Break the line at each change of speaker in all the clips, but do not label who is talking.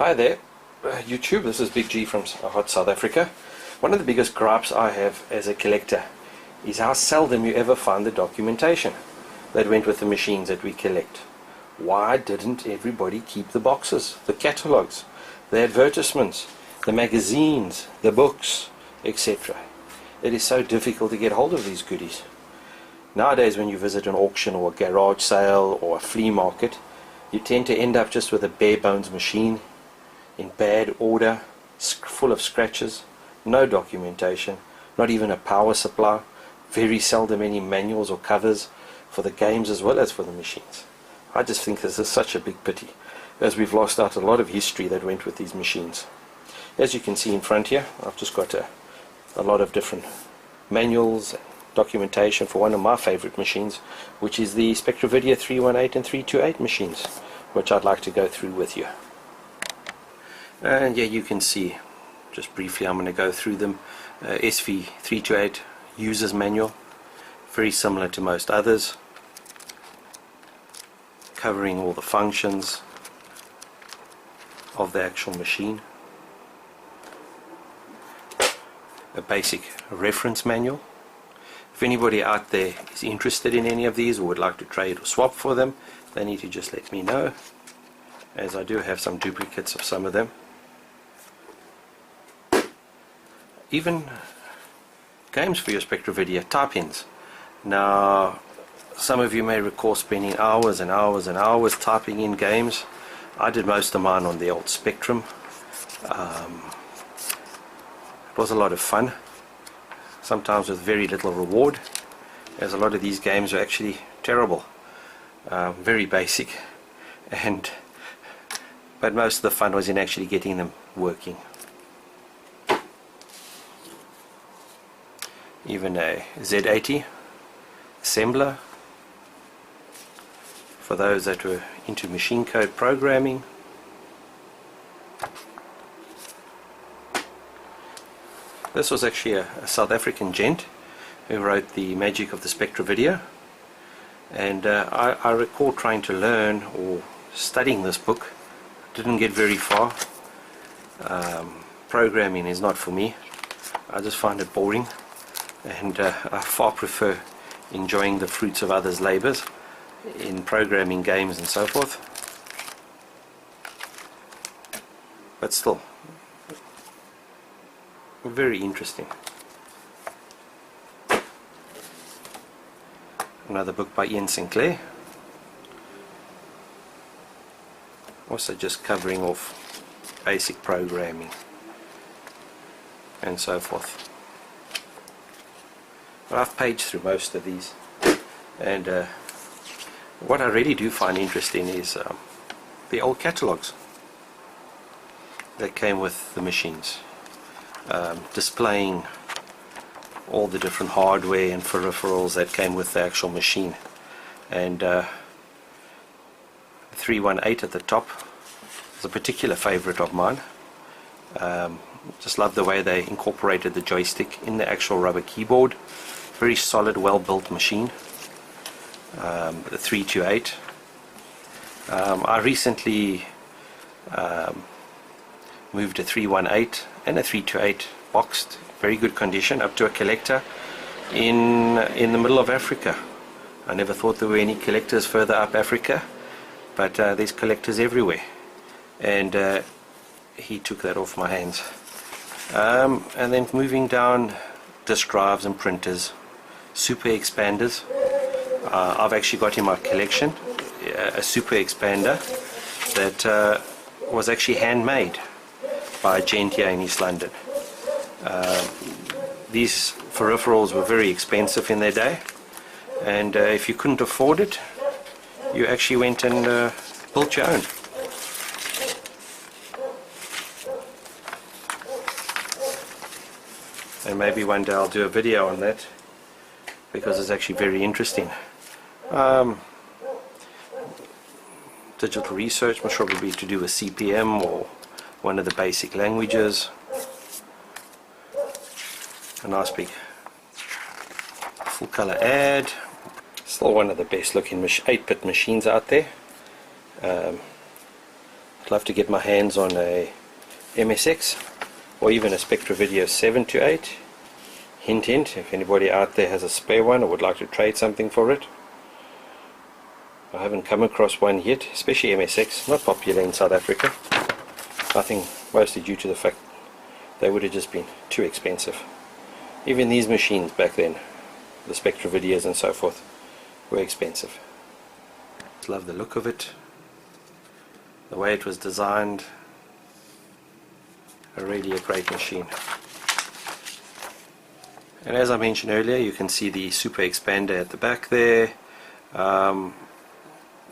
Hi there, YouTube. This is Big G from hot South Africa. One of the biggest gripes I have as a collector is how seldom you ever find the documentation that went with the machines that we collect. Why didn't everybody keep the boxes, the catalogs, the advertisements, the magazines, the books, etc.? It is so difficult to get hold of these goodies. Nowadays, when you visit an auction or a garage sale or a flea market, you tend to end up just with a bare bones machine in bad order, full of scratches, no documentation, not even a power supply, very seldom any manuals or covers for the games as well as for the machines. I just think this is such a big pity, as we've lost out a lot of history that went with these machines. As you can see in front here, I've just got a lot of different manuals and documentation for one of my favorite machines, which is the SpectraVideo 318 and 328 machines, which I'd like to go through with you. And yeah, you can see, just briefly, I'm going to go through them. SV328 user's manual, very similar to most others, covering all the functions of the actual machine. A basic reference manual. If anybody out there is interested in any of these or would like to trade or swap for them, they need to just let me know, as I do have some duplicates of some of them. Even games for your SpectraVideo type-ins. Now, some of you may recall spending hours and hours and hours typing in games. I did most of mine on the old Spectrum. It was a lot of fun, sometimes with very little reward, as a lot of these games are actually terrible, very basic, but most of the fun was in actually getting them working. Even a Z80 assembler for those that were into machine code programming. This was actually a South African gent who wrote the magic of the SpectraVideo, and I recall trying to learn or studying this book. Didn't get very far. Programming is not for me. I just find it boring, and I far prefer enjoying the fruits of others' labours in programming games and so forth. But still, very interesting. Another book by Ian Sinclair, also just covering off basic programming and so forth. But I've paged through most of these, and what I really do find interesting is the old catalogues that came with the machines, displaying all the different hardware and peripherals that came with the actual machine. And 318 at the top is a particular favorite of mine. Just love the way they incorporated the joystick in the actual rubber keyboard. Very solid, well built machine. The 328. I recently moved a 318 and a 328 boxed, very good condition, up to a collector in the middle of Africa. I never thought there were any collectors further up Africa, but there's collectors everywhere, and he took that off my hands. And then moving down, disk drives and printers, super expanders. I've actually got in my collection a super expander that was actually handmade by a gent here in East London. These peripherals were very expensive in their day, and if you couldn't afford it, you actually went and built your own. And maybe one day I'll do a video on that, because it's actually very interesting. Digital research must probably be to do with CPM or one of the basic languages. A nice big full color ad. Still one of the best looking 8-bit machines out there. I'd love to get my hands on a MSX or even a SpectraVideo 7 to 8. Hint hint, if anybody out there has a spare one or would like to trade something for it. I haven't come across one yet, especially MSX, not popular in South Africa. I think mostly due to the fact they would have just been too expensive. Even these machines back then, the SpectraVideos and so forth, were expensive. Love the look of it, the way it was designed. Really a great machine. And as I mentioned earlier, you can see the super expander at the back there. I've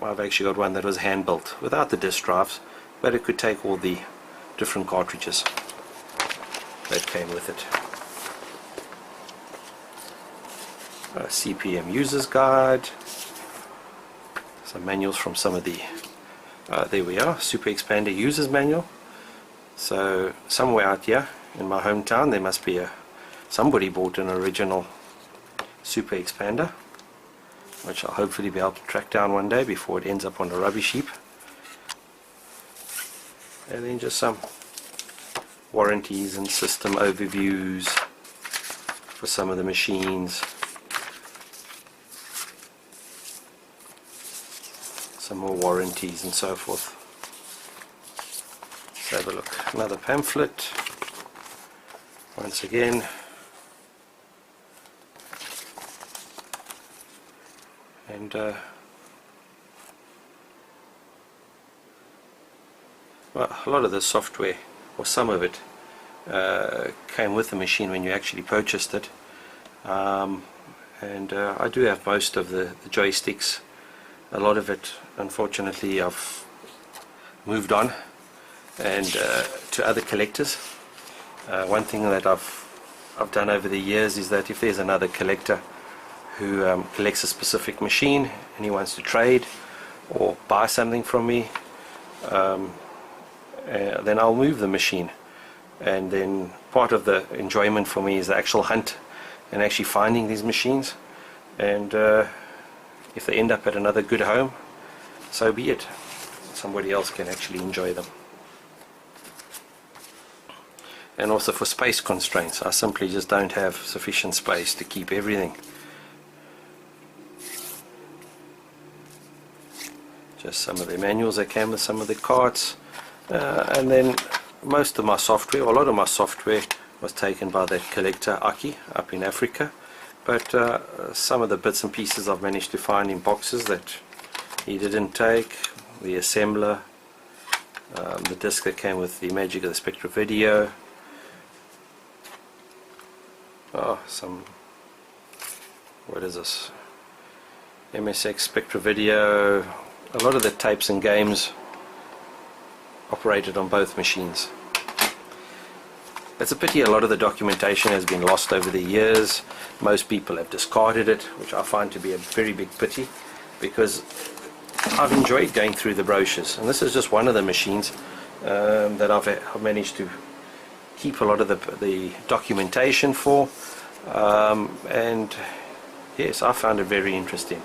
actually got one that was hand built without the disk drives, but it could take all the different cartridges that came with it. A CPM user's guide, some manuals from some of the there we are, super expander user's manual. So somewhere out here in my hometown there must be somebody bought an original super expander, which I'll hopefully be able to track down one day before it ends up on a rubbish heap. And then just some warranties and system overviews for some of the machines. Some more warranties and so forth. Let's have a look. Another pamphlet. Once again. And well, a lot of the software, or some of it, came with the machine when you actually purchased it. I do have most of the joysticks. A lot of it, unfortunately, I've moved on and to other collectors. One thing that I've done over the years is that if there's another collector who collects a specific machine and he wants to trade or buy something from me, then I'll move the machine. And then part of the enjoyment for me is the actual hunt and actually finding these machines. And if they end up at another good home, so be it. Somebody else can actually enjoy them. And also for space constraints, I simply just don't have sufficient space to keep everything. Just some of the manuals that came with some of the carts, and then most of my software, or a lot of my software, was taken by that collector Aki up in Africa. But some of the bits and pieces I've managed to find in boxes that he didn't take. The assembler, the disc that came with the magic of the SpectraVideo. Oh, what is this? MSX SpectraVideo. A lot of the tapes and games operated on both machines. It's a pity a lot of the documentation has been lost over the years. Most people have discarded it, which I find to be a very big pity, because I've enjoyed going through the brochures, and this is just one of the machines that I've managed to keep a lot of the documentation for, and yes, I found it very interesting,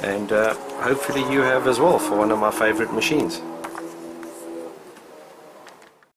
and hopefully you have as well, for one of my favorite machines.